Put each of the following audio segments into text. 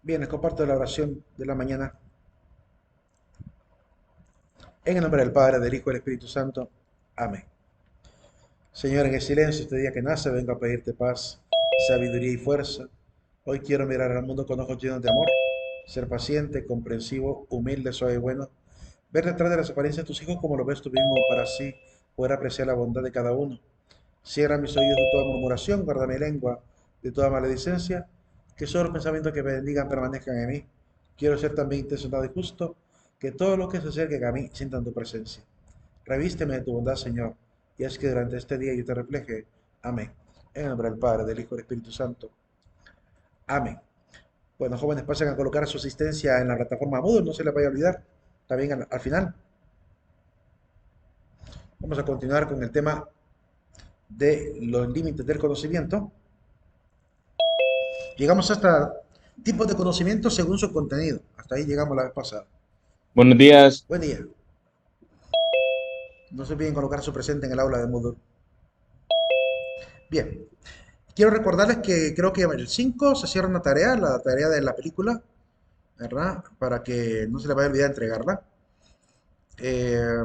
Bien, les comparto la oración de la mañana. En el nombre del Padre, del Hijo y del Espíritu Santo. Amén. Señor, en el silencio este día que nace, vengo a pedirte paz, sabiduría y fuerza. Hoy quiero mirar al mundo con ojos llenos de amor, ser paciente, comprensivo, humilde, suave y bueno. Ver detrás de las apariencias de tus hijos como lo ves tú mismo para así poder apreciar la bondad de cada uno. Cierra mis oídos de toda murmuración, guarda mi lengua de toda maledicencia, que solo los pensamientos que me bendigan permanezcan en mí. Quiero ser también intencionado y justo, que todos los que se acerquen a mí sientan tu presencia. Revísteme de tu bondad, Señor, y haz que durante este día yo te refleje. Amén. En el nombre del Padre, del Hijo y del Espíritu Santo. Amén. Bueno, jóvenes, pasen a colocar su asistencia en la plataforma Moodle, no se les vaya a olvidar. Está bien al final. Vamos a continuar con el tema de los límites del conocimiento. Llegamos hasta tipos de conocimiento según su contenido. Hasta ahí llegamos la vez pasada. Buenos días. Buen día. No se olviden colocar su presente en el aula de Moodle. Bien. Quiero recordarles que creo que el 5 se cierra una tarea, la tarea de la película, ¿verdad? Para que no se les vaya a olvidar entregarla. Eh,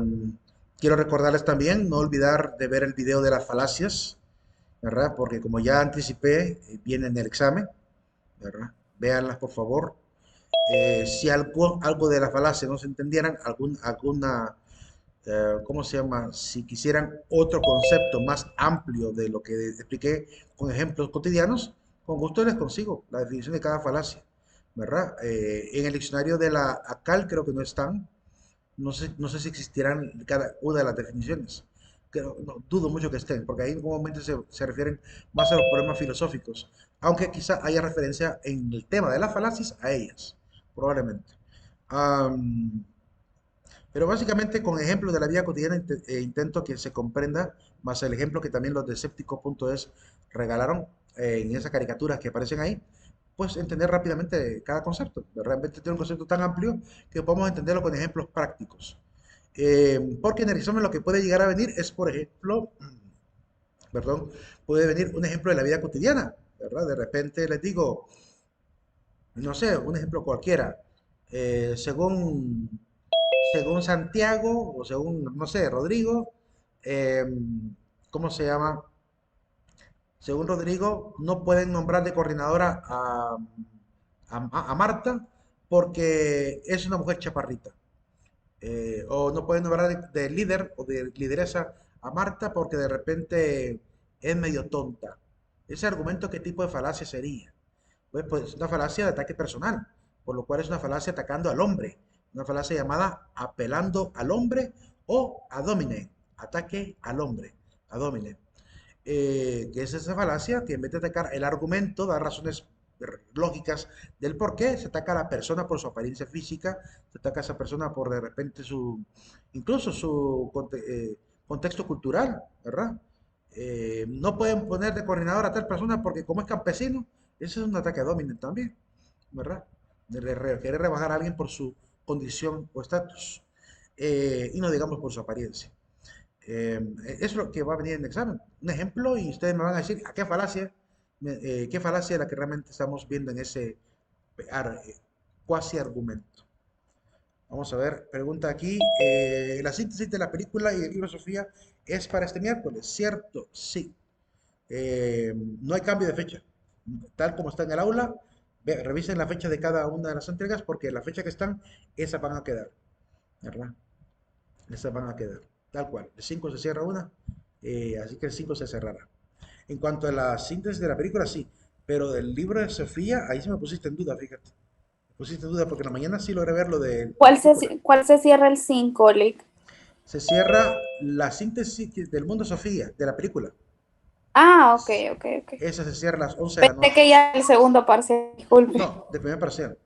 Quiero recordarles también no olvidar de ver el video de las falacias, ¿verdad? Porque como ya anticipé, viene en el examen, ¿verdad? Véanlas por favor. Si algo de la falacia no se entendieran, alguna ¿cómo se llama? Si quisieran otro concepto más amplio de lo que expliqué con ejemplos cotidianos, con gusto les consigo la definición de cada falacia, ¿verdad? En el diccionario de la ACAL creo que no están, no sé si existirán cada una de las definiciones. Dudo mucho que estén, porque ahí en algún momento se refieren más a los problemas filosóficos, aunque quizá haya referencia en el tema de las falacias a ellas, probablemente. Am, pero básicamente con ejemplos de la vida cotidiana intento que se comprenda, más el ejemplo que también los de escéptico.es regalaron en esas caricaturas que aparecen ahí, pues entender rápidamente cada concepto. Realmente tiene un concepto tan amplio que podemos entenderlo con ejemplos prácticos. Porque en el examen lo que puede llegar a venir es, por ejemplo, perdón, puede venir un ejemplo de la vida cotidiana, ¿verdad? De repente les digo, no sé, un ejemplo cualquiera. Según Santiago, o según, no sé, Rodrigo, eh, ¿cómo se llama? Según Rodrigo, no pueden nombrar de coordinadora a Marta porque es una mujer chaparrita. O no pueden nombrar de líder o de lideresa a Marta porque de repente es medio tonta. Ese argumento, ¿qué tipo de falacia sería? Pues es una falacia de ataque personal, por lo cual es una falacia atacando al hombre, una falacia llamada apelando al hombre o a domine, ataque al hombre, a domine. Que es esa falacia que en vez de atacar el argumento, da razones lógicas del por qué, se ataca a la persona por su apariencia física, se ataca a esa persona por de repente incluso su contexto cultural, ¿verdad? No pueden poner de coordinador a tal persona porque como es campesino, ese es un ataque a dominen también, ¿verdad? Querer rebajar a alguien por su condición o estatus, y no digamos por su apariencia. Es lo que va a venir en el examen. Un ejemplo y ustedes me van a decir a qué falacia es la que realmente estamos viendo en ese cuasi argumento. Vamos a ver, pregunta aquí, la síntesis de la película y el libro Sofía es para este miércoles, ¿cierto? Sí. No hay cambio de fecha. Tal como está en el aula, revisen la fecha de cada una de las entregas porque la fecha que están, esas van a quedar, ¿verdad? Esas van a quedar, tal cual. El 5 se cierra una, así que el 5 se cerrará. En cuanto a la síntesis de la película, sí, pero del libro de Sofía, ahí sí me pusiste en duda, fíjate. Me pusiste en duda porque en la mañana sí logré ver lo de la película. ¿Cuál se cierra el 5, Lick? Se cierra la síntesis del mundo Sofía, de la película. Ah, ok, ok, ok. Esa se cierra a las 11 de la Pensé noche. que ya el segundo parcial, disculpe. No, de primer parcial.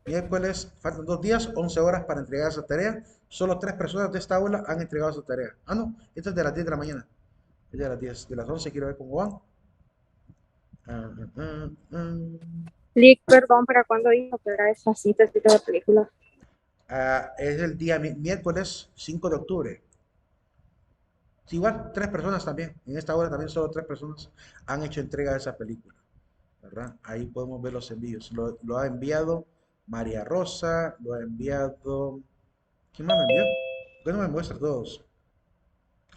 Miércoles, faltan 2 días, 11 horas para entregar esa tarea. Solo 3 personas de esta aula han entregado esa tarea. Ah, no, esta es de las 10 de la mañana. Es de las 10, de las 11 quiero ver cómo van. Ah, ah, ah, ah. Lick, perdón, ¿para cuándo dijo que era esa cita de la película? Es el día miércoles 5 de octubre. Sí, igual, 3 personas también. En esta hora también solo 3 personas han hecho entrega de esa película. ¿verdad? Ahí podemos ver los envíos. Lo ha enviado María Rosa, lo ha enviado... ¿Quién más lo envió? ¿Por qué no me muestra todos?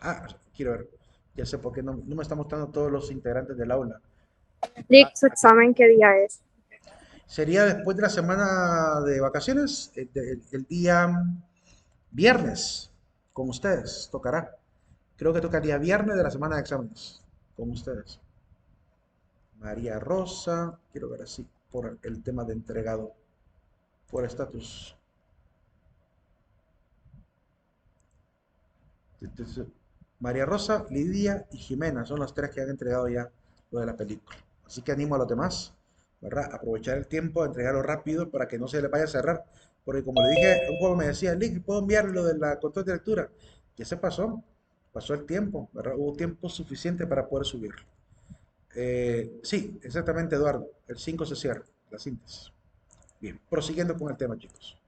Ah, quiero ver. Ya sé por qué no me está mostrando todos los integrantes del aula. Ah, Lick, ¿su aquí está. examen qué día es? Sería después de la semana de vacaciones, el día viernes, con ustedes, tocará. Creo que tocaría viernes de la semana de exámenes, con ustedes. María Rosa, quiero ver así, por el tema de entregado, por estatus. María Rosa, Lidia y Jimena son las tres que han entregado ya lo de la película. Así que animo a los demás, ¿verdad? Aprovechar el tiempo, entregarlo rápido para que no se le vaya a cerrar. Porque como le dije, un juego me decía, Lick, ¿puedo enviar lo de la control de lectura? Ya se pasó, pasó el tiempo, ¿verdad? Hubo tiempo suficiente para poder subirlo. Sí, exactamente, Eduardo. El 5 se cierra, la síntesis. Bien, prosiguiendo con el tema, chicos.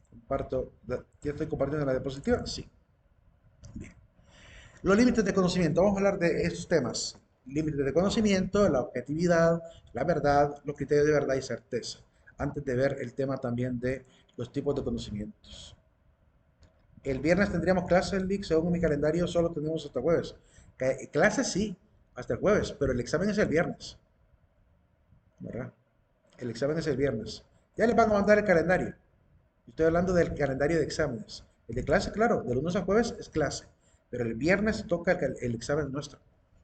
Comparto, ¿ya estoy compartiendo la diapositiva? Sí. Bien. Los límites de conocimiento. Vamos a hablar de estos temas. Límites de conocimiento, la objetividad, la verdad, los criterios de verdad y certeza. Antes de ver el tema también de los tipos de conocimientos. El viernes tendríamos clases, Lick, según mi calendario solo tenemos hasta jueves. Clases sí, hasta el jueves, pero el examen es el viernes, ¿verdad? El examen es el viernes. Ya les van a mandar el calendario. Estoy hablando del calendario de exámenes. El de clase, claro, de lunes a jueves es clase, pero el viernes toca el examen nuestro,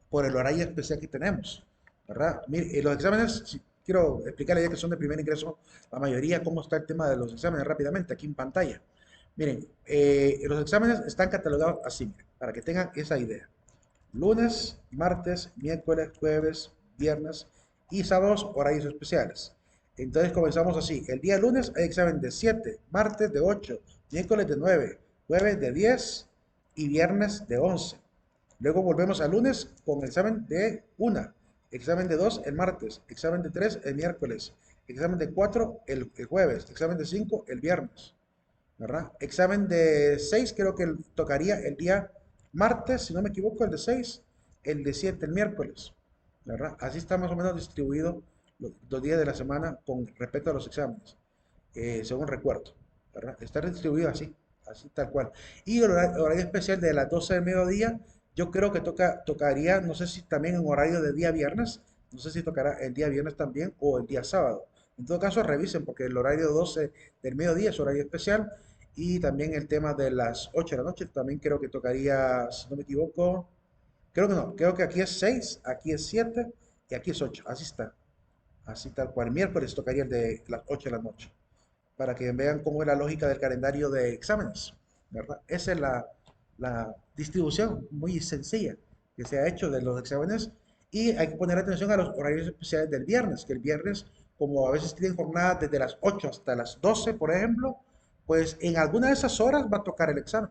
por el horario especial que tenemos, ¿verdad? Mire, los exámenes, si quiero explicarles ya que son de primer ingreso, la mayoría, cómo está el tema de los exámenes rápidamente, aquí en pantalla. Miren, los exámenes están catalogados así, miren, para que tengan esa idea. Lunes, martes, miércoles, jueves, viernes y sábados, horarios especiales. Entonces comenzamos así. El día lunes hay examen de 7, martes de 8, miércoles de 9, jueves de 10 y viernes de 11. Luego volvemos al lunes con examen de 1, examen de 2 el martes, examen de 3 el miércoles, examen de 4 el jueves, examen de 5 el viernes, ¿verdad? Examen de 6 creo que tocaría el día martes, si no me equivoco, el de 6 el de 7 el miércoles, ¿verdad? Así está más o menos distribuido los días de la semana con respecto a los exámenes, según recuerdo, ¿verdad? Está distribuido así, así tal cual. Y el horario especial de las 12 del mediodía, yo creo que tocaría, no sé si también en horario de día viernes, no sé si tocará el día viernes también o el día sábado. En todo caso, revisen porque el horario 12 del mediodía es horario especial y también el tema de las 8 de la noche también creo que tocaría, si no me equivoco, creo que no, creo que aquí es 6, aquí es 7 y aquí es 8. Así está, así tal cual. El miércoles tocaría el de las 8 de la noche, para que vean cómo es la lógica del calendario de exámenes, ¿verdad? Esa es la distribución muy sencilla que se ha hecho de los exámenes y hay que poner atención a los horarios especiales del viernes, que el viernes, como a veces tienen jornadas desde las 8 hasta las 12, por ejemplo, pues en alguna de esas horas va a tocar el examen.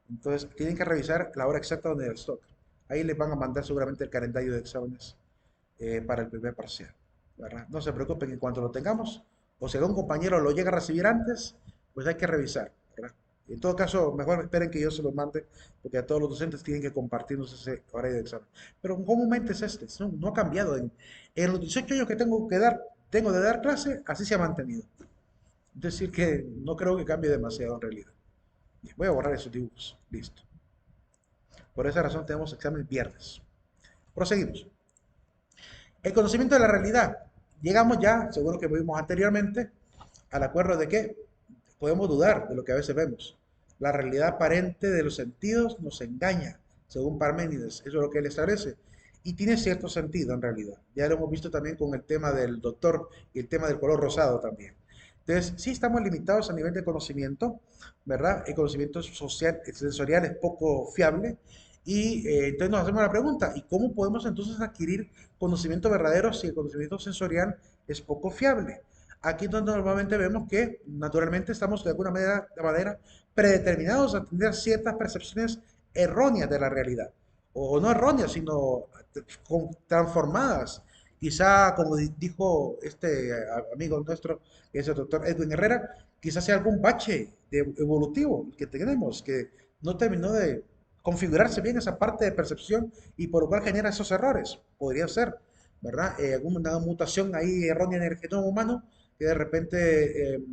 Entonces tienen que revisar la hora exacta donde les toca. Ahí les van a mandar seguramente el calendario de exámenes para el primer parcial, ¿verdad? No se preocupen, en cuanto lo tengamos, o si algún compañero lo llega a recibir antes, pues hay que revisar, ¿verdad? En todo caso, mejor esperen que yo se lo mande, porque a todos los docentes tienen que compartirnos ese horario de examen. Pero comúnmente es este, no ha cambiado. En los 18 años que tengo de dar clase, así se ha mantenido. Es decir, que no creo que cambie demasiado en realidad. Bien, voy a borrar esos dibujos. Listo. Por esa razón tenemos examen viernes. Proseguimos. El conocimiento de la realidad. Llegamos ya, seguro que vimos anteriormente, al acuerdo de que podemos dudar de lo que a veces vemos. La realidad aparente de los sentidos nos engaña, según Parménides. Eso es lo que él establece. Y tiene cierto sentido en realidad. Ya lo hemos visto también con el tema del doctor y el tema del color rosado también. Entonces, sí estamos limitados a nivel de conocimiento, ¿verdad? El conocimiento social, sensorial es poco fiable. Y entonces nos hacemos la pregunta, ¿y cómo podemos entonces adquirir conocimiento verdadero si el conocimiento sensorial es poco fiable? Aquí es donde normalmente vemos que naturalmente estamos de alguna manera predeterminados a tener ciertas percepciones erróneas de la realidad. O no erróneas, sino transformadas. Quizá, como dijo este amigo nuestro, que es el doctor Edwin Herrera, quizás sea algún bache evolutivo que tenemos, que no terminó de configurarse bien esa parte de percepción y por lo cual genera esos errores. Podría ser. ¿verdad? Alguna mutación ahí errónea en el genoma humano que de repente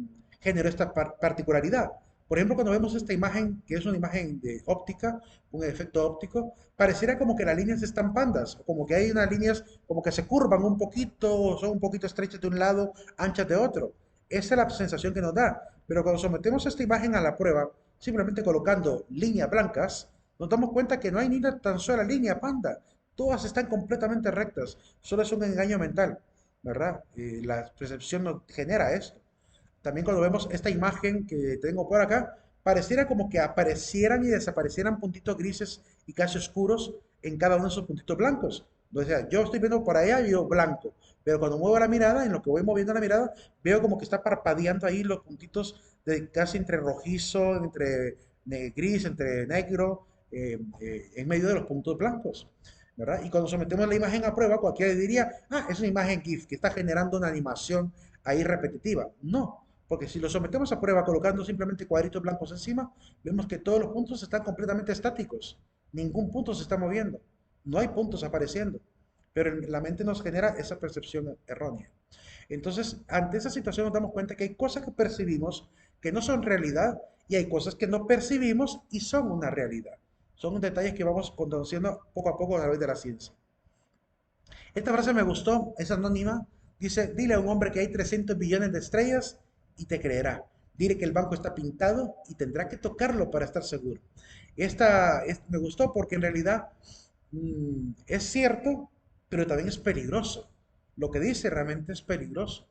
generó esta particularidad. Por ejemplo, cuando vemos esta imagen, que es una imagen de óptica, un efecto óptico, pareciera como que las líneas están pandas, como que hay unas líneas como que se curvan un poquito, son un poquito estrechas de un lado, anchas de otro. Esa es la sensación que nos da. Pero cuando sometemos esta imagen a la prueba, simplemente colocando líneas blancas, nos damos cuenta que no hay ni una tan sola línea panda. Todas están completamente rectas. Solo es un engaño mental, ¿verdad? La percepción nos genera esto. También cuando vemos esta imagen que tengo por acá, pareciera como que aparecieran y desaparecieran puntitos grises y casi oscuros en cada uno de esos puntitos blancos. O sea, yo estoy viendo por allá y veo blanco, pero cuando muevo la mirada, en lo que voy moviendo la mirada, veo como que está parpadeando ahí los puntitos de casi entre rojizo, entre gris, entre negro, en medio de los puntos blancos, ¿verdad? Y cuando sometemos la imagen a prueba, cualquiera diría, ah, es una imagen GIF que está generando una animación ahí repetitiva. No, porque si lo sometemos a prueba colocando simplemente cuadritos blancos encima, vemos que todos los puntos están completamente estáticos. Ningún punto se está moviendo. No hay puntos apareciendo. Pero la mente nos genera esa percepción errónea. Entonces, ante esa situación nos damos cuenta que hay cosas que percibimos que no son realidad y hay cosas que no percibimos y son una realidad. Son detalles que vamos conociendo poco a poco a través de la ciencia. Esta frase me gustó, es anónima. Dice, dile a un hombre que hay 300 billones de estrellas y te creerá. Dile que el banco está pintado y tendrá que tocarlo para estar seguro. Me gustó porque en realidad es cierto, pero también es peligroso. Lo que dice realmente es peligroso,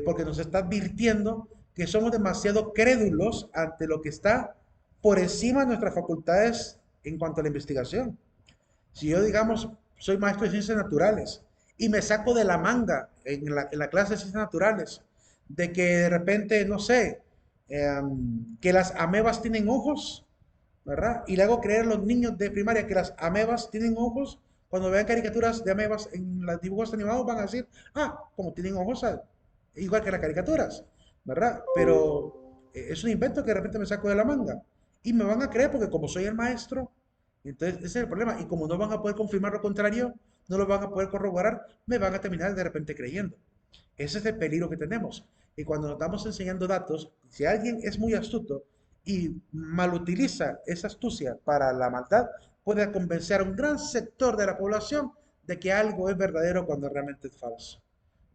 porque nos está advirtiendo que somos demasiado crédulos ante lo que está por encima de nuestras facultades en cuanto a la investigación. Si yo, digamos, soy maestro de ciencias naturales y me saco de la manga en la clase de ciencias naturales de que de repente, no sé, que las amebas tienen ojos, ¿verdad? Y le hago creer a los niños de primaria que las amebas tienen ojos, cuando vean caricaturas de amebas en los dibujos animados van a decir, ah, como tienen ojos, igual que las caricaturas, ¿verdad? Pero es un invento que de repente me saco de la manga. Y me van a creer porque como soy el maestro, entonces ese es el problema. Y como no van a poder confirmar lo contrario, no lo van a poder corroborar, me van a terminar de repente creyendo. Ese es el peligro que tenemos. Y cuando nos estamos enseñando datos, si alguien es muy astuto y malutiliza esa astucia para la maldad, puede convencer a un gran sector de la población de que algo es verdadero cuando realmente es falso,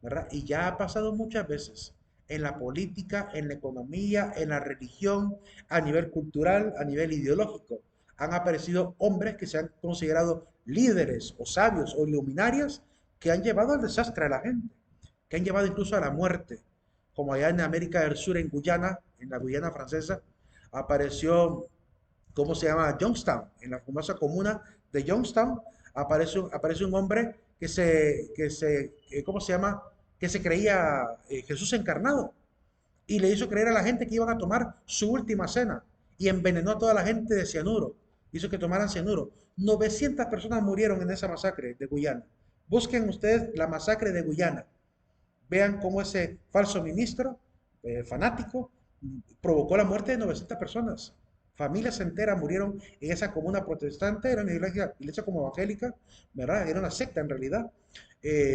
¿verdad? Y ya ha pasado muchas veces en la política, en la economía, en la religión, a nivel cultural, a nivel ideológico. Han aparecido hombres que se han considerado líderes o sabios o iluminarios que han llevado al desastre a la gente, que han llevado incluso a la muerte, como allá en América del Sur, en Guyana, en la Guyana francesa, apareció, ¿cómo se llama? Youngstown, en la famosa comuna de Youngstown, aparece un hombre ¿cómo se llama? Que se creía Jesús encarnado y le hizo creer a la gente que iban a tomar su última cena y envenenó a toda la gente de cianuro, hizo que tomaran cianuro. 900 personas murieron en esa masacre de Guyana. Busquen ustedes la masacre de Guyana. Vean cómo ese falso ministro, fanático, provocó la muerte de 900 personas. Familias enteras murieron en esa comuna protestante, era una iglesia como evangélica, ¿verdad? Era una secta en realidad,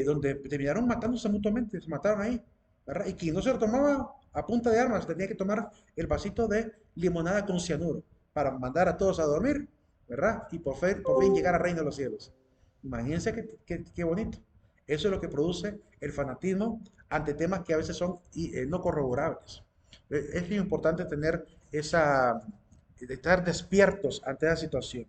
donde terminaron matándose mutuamente, se mataron ahí, ¿verdad? Y quien no se lo tomaba a punta de armas tenía que tomar el vasito de limonada con cianuro para mandar a todos a dormir, ¿verdad? Y por fin llegar al reino de los cielos. Imagínense qué bonito. Eso es lo que produce el fanatismo ante temas que a veces son no corroborables. Es importante tener estar despiertos ante esa situación.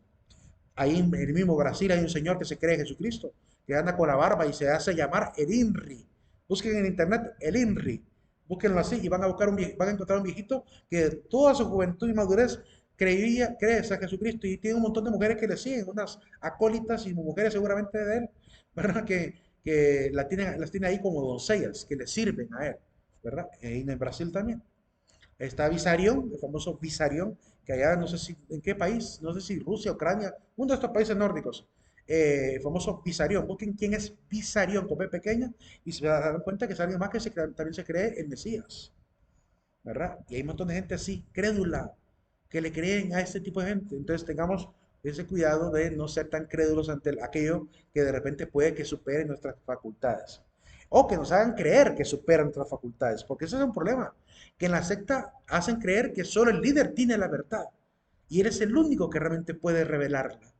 Ahí en el mismo Brasil hay un señor que se cree Jesucristo, que anda con la barba y se hace llamar el INRI. Busquen en internet el INRI, búsquenlo así y van a encontrar un viejito que toda su juventud y madurez cree a Jesucristo y tiene un montón de mujeres que le siguen, unas acólitas y mujeres seguramente de él, ¿verdad? Que las tiene ahí como doncellas, que le sirven a él, ¿verdad? Y en Brasil también. Está Visarión, el famoso Visarión, que allá no sé si en qué país, no sé si Rusia, Ucrania, uno de estos países nórdicos, el famoso Visarión. Busquen quién es Visarión con P pequeña y se dan cuenta que es alguien más que también se cree el Mesías, ¿verdad? Y hay un montón de gente así, crédula, que le creen a este tipo de gente. Entonces tengamos ese cuidado de no ser tan crédulos ante aquello que de repente puede que supere nuestras facultades. O que nos hagan creer que superan nuestras facultades, porque ese es un problema, que en la secta hacen creer que solo el líder tiene la verdad y eres el único que realmente puede revelarla.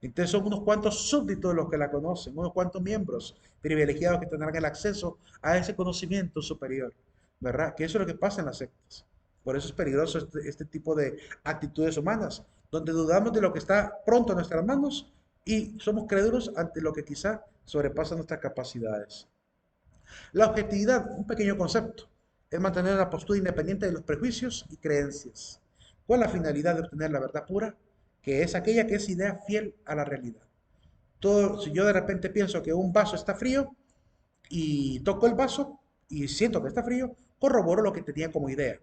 Entonces son unos cuantos súbditos los que la conocen, unos cuantos miembros privilegiados que tendrán el acceso a ese conocimiento superior, ¿verdad? Que eso es lo que pasa en las sectas. Por eso es peligroso este tipo de actitudes humanas, donde dudamos de lo que está pronto en nuestras manos y somos crédulos ante lo que quizá sobrepasa nuestras capacidades. La objetividad, un pequeño concepto, es mantener una postura independiente de los prejuicios y creencias, con la finalidad de obtener la verdad pura, que es aquella que es idea fiel a la realidad. Todo, si yo de repente pienso que un vaso está frío y toco el vaso y siento que está frío, corroboro lo que tenía como idea.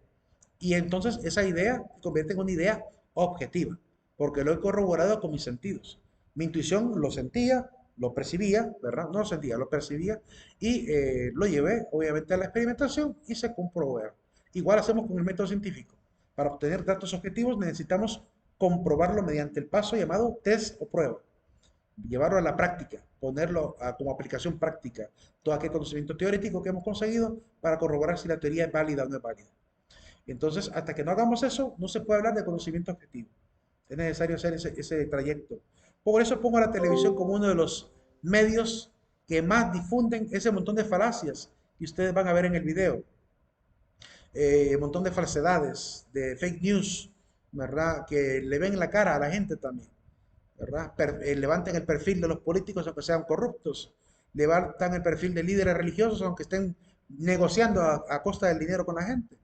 Y entonces esa idea se convierte en una idea objetiva, porque lo he corroborado con mis sentidos. Mi intuición lo sentía, lo percibía, ¿verdad? No lo sentía, lo percibía y lo llevé obviamente a la experimentación y se comprobó. Igual hacemos con el método científico. Para obtener datos objetivos necesitamos comprobarlo mediante el paso llamado test o prueba, llevarlo a la práctica, ponerlo como aplicación práctica, todo aquel conocimiento teórico que hemos conseguido para corroborar si la teoría es válida o no es válida. Entonces, hasta que no hagamos eso, no se puede hablar de conocimiento objetivo. Es necesario hacer ese trayecto. Por eso pongo a la televisión como uno de los medios que más difunden ese montón de falacias que ustedes van a ver en el video. Un montón de falsedades, de fake news, ¿verdad? Que le ven la cara a la gente también, ¿verdad? Levantan el perfil de los políticos aunque sean corruptos, levantan el perfil de líderes religiosos aunque estén negociando a costa del dinero con la gente,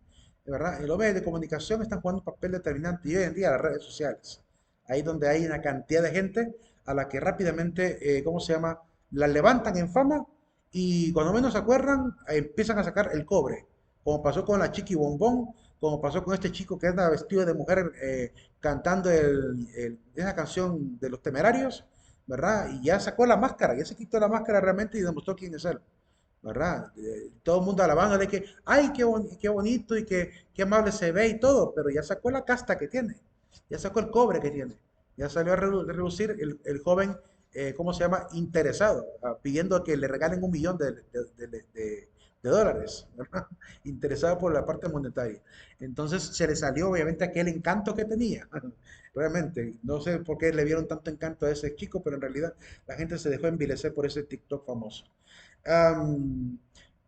¿verdad? Y los medios de comunicación están jugando un papel determinante y hoy en día las redes sociales, ahí donde hay una cantidad de gente a la que rápidamente, ¿cómo se llama? La levantan en fama y cuando menos se acuerdan, empiezan a sacar el cobre, como pasó con la Chiqui Bombón, como pasó con este chico que anda vestido de mujer cantando esa canción de los Temerarios, ¿verdad? Y ya sacó la máscara, ya se quitó la máscara realmente y demostró quién es él, ¿verdad? Todo el mundo alabándole que, ay, qué bonito y qué amable se ve y todo, pero ya sacó la casta que tiene, ya sacó el cobre que tiene, ya salió a relucir el joven, ¿cómo se llama? Interesado, pidiendo que le regalen 1 millón de dólares, ¿verdad? Interesado por la parte monetaria. Entonces se le salió obviamente aquel encanto que tenía. Realmente, no sé por qué le vieron tanto encanto a ese chico, pero en realidad la gente se dejó envilecer por ese TikTok famoso. Am,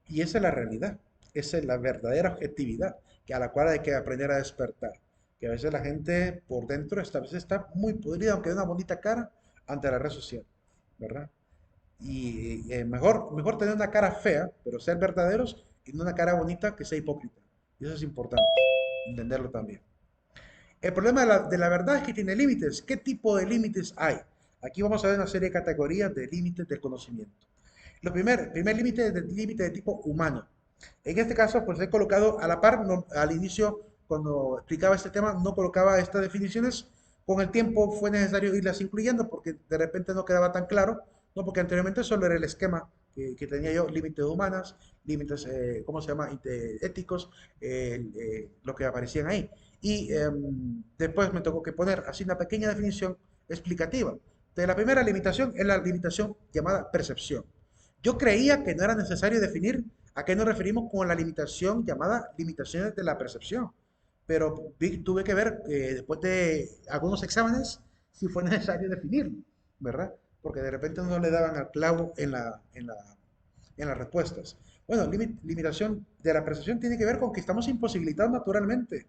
y esa es la realidad, esa es la verdadera objetividad que a la cual hay que aprender a despertar. Que a veces la gente por dentro a veces está muy podrida, aunque de una bonita cara, ante la red social, ¿verdad? Y mejor tener una cara fea, pero ser verdaderos, y no una cara bonita que sea hipócrita. Y eso es importante, entenderlo también. El problema de la verdad es que tiene límites. ¿Qué tipo de límites hay? Aquí vamos a ver una serie de categorías de límites del conocimiento. Primer límite es el límite de tipo humano. En este caso, pues he colocado a la par, al inicio, cuando explicaba este tema, no colocaba estas definiciones. Con el tiempo fue necesario irlas incluyendo porque de repente no quedaba tan claro, ¿no? Porque anteriormente solo era el esquema que tenía yo, límites humanas, límites, ¿cómo se llama? Éticos, lo que aparecían ahí. Y después me tocó que poner así una pequeña definición explicativa. De la primera limitación es la limitación llamada percepción. Yo creía que no era necesario definir a qué nos referimos con la limitación llamada limitaciones de la percepción, pero tuve que ver después de algunos exámenes si fue necesario definirlo, ¿verdad? Porque de repente no le daban al clavo en las respuestas. Bueno, limitación de la percepción tiene que ver con que estamos imposibilitados naturalmente.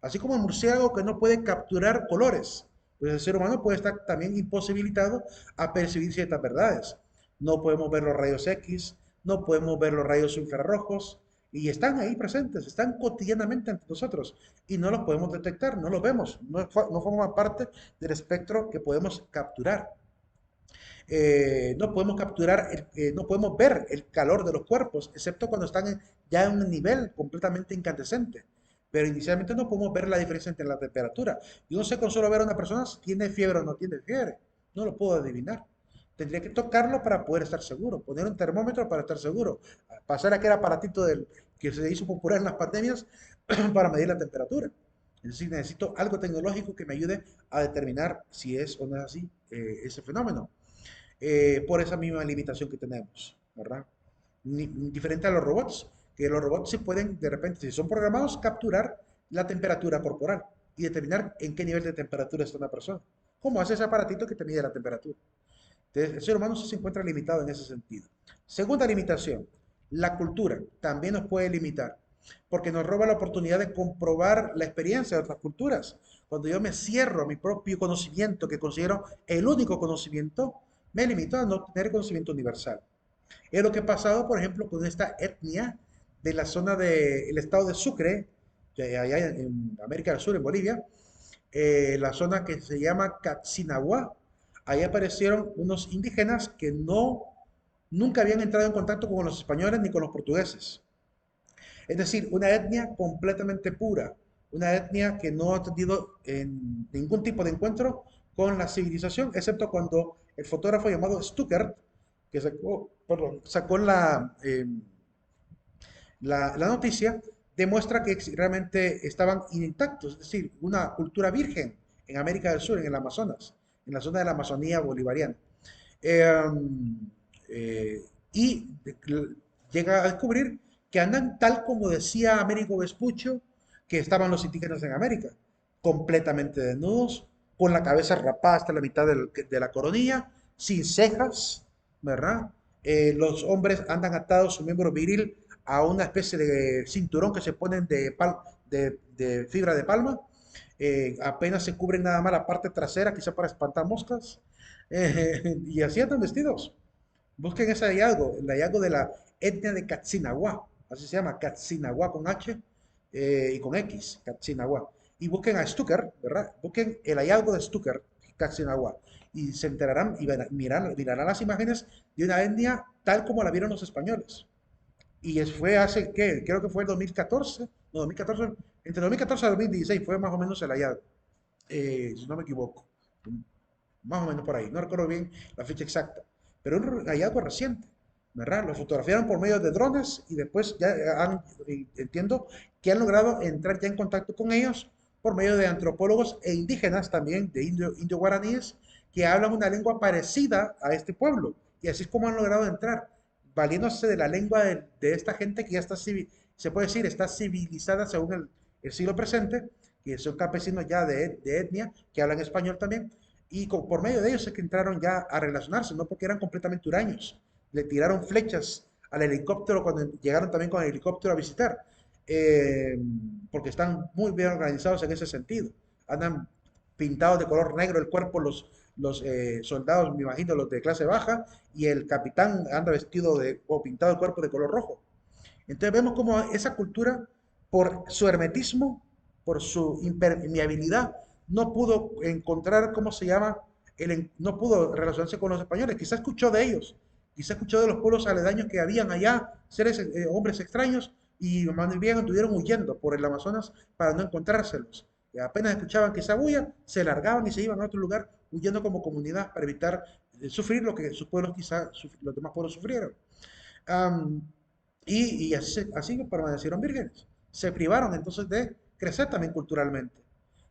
Así como el murciélago que no puede capturar colores, pues el ser humano puede estar también imposibilitado a percibir ciertas verdades. No podemos ver los rayos X, no podemos ver los rayos infrarrojos, y están ahí presentes, están cotidianamente ante nosotros, y no los podemos detectar, no los vemos, no forman parte del espectro que podemos capturar. No podemos capturar, no podemos ver el calor de los cuerpos, excepto cuando están ya en un nivel completamente incandescente. Pero inicialmente no podemos ver la diferencia entre la temperatura. Yo no sé con solo ver a una persona si tiene fiebre o no tiene fiebre. No lo puedo adivinar. Tendría que tocarlo para poder estar seguro, poner un termómetro para estar seguro, pasar aquel aparatito que se hizo popular en las pandemias para medir la temperatura. Es decir, necesito algo tecnológico que me ayude a determinar si es o no es así ese fenómeno. Por esa misma limitación que tenemos, ¿verdad? Diferente a los robots, que los robots sí pueden, de repente, si son programados, capturar la temperatura corporal y determinar en qué nivel de temperatura está una persona. ¿Cómo hace ese aparatito que te mide la temperatura? Entonces, el ser humano sí se encuentra limitado en ese sentido. Segunda limitación, la cultura también nos puede limitar, porque nos roba la oportunidad de comprobar la experiencia de otras culturas. Cuando yo me cierro a mi propio conocimiento, que considero el único conocimiento, me limito a no tener conocimiento universal. Es lo que ha pasado, por ejemplo, con esta etnia de la zona del estado de Sucre, allá en América del Sur, en Bolivia, la zona que se llama Catzinagua. Ahí aparecieron unos indígenas que nunca habían entrado en contacto con los españoles ni con los portugueses. Es decir, una etnia completamente pura, una etnia que no ha tenido ningún tipo de encuentro con la civilización, excepto cuando el fotógrafo llamado Stuckert, que sacó la noticia, demuestra que realmente estaban intactos, es decir, una cultura virgen en América del Sur, en el Amazonas, en la zona de la Amazonía bolivariana. Eh, y llega a descubrir que andan tal como decía Américo Vespuccio, que estaban los indígenas en América, completamente desnudos, con la cabeza rapada hasta la mitad de la coronilla, sin cejas, ¿verdad? Los hombres andan atados su miembro viril a una especie de cinturón que se ponen de fibra de palma. Apenas se cubren nada más la parte trasera, quizá para espantar moscas. Y así andan vestidos. Busquen ese hallazgo, el hallazgo de la etnia de Catzinagua, así se llama, Catzinagua con H y con X, Catzinagua. Y busquen a Stucker, ¿verdad? Busquen el hallazgo de Stucker, Catzinagua, y se enterarán y mirarán las imágenes de una etnia tal como la vieron los españoles. Y fue hace, ¿qué? Creo que fue el 2014, no, 2014, entre 2014 y 2016 fue más o menos el hallazgo, si no me equivoco, más o menos por ahí, no recuerdo bien la fecha exacta, pero un hallazgo reciente, ¿verdad? Lo fotografiaron por medio de drones y después ya entiendo que han logrado entrar ya en contacto con ellos por medio de antropólogos e indígenas también, de indio guaraníes, que hablan una lengua parecida a este pueblo. Y así es como han logrado entrar, valiéndose de la lengua de esta gente que ya está, se puede decir, está civilizada según el siglo presente, que son campesinos ya de etnia, que hablan español también, y por medio de ellos es que entraron ya a relacionarse, no porque eran completamente huraños. Le tiraron flechas al helicóptero cuando llegaron también con el helicóptero a visitar, eh, porque están muy bien organizados en ese sentido. Andan pintados de color negro el cuerpo los soldados, me imagino, los de clase baja, y el capitán anda vestido o pintado el cuerpo de color rojo. Entonces vemos como esa cultura, por su hermetismo, por su impermeabilidad, no pudo encontrar, ¿cómo se llama? No pudo relacionarse con los españoles. Quizá escuchó de ellos, quizá escuchó de los pueblos aledaños que habían allá, seres, hombres extraños, y más bien estuvieron huyendo por el Amazonas para no encontrárselos. Y apenas escuchaban que esa bulla, se largaban y se iban a otro lugar huyendo como comunidad para evitar sufrir lo que sus pueblos quizá los demás pueblos sufrieron. Um, y así permanecieron vírgenes. Se privaron entonces de crecer también culturalmente.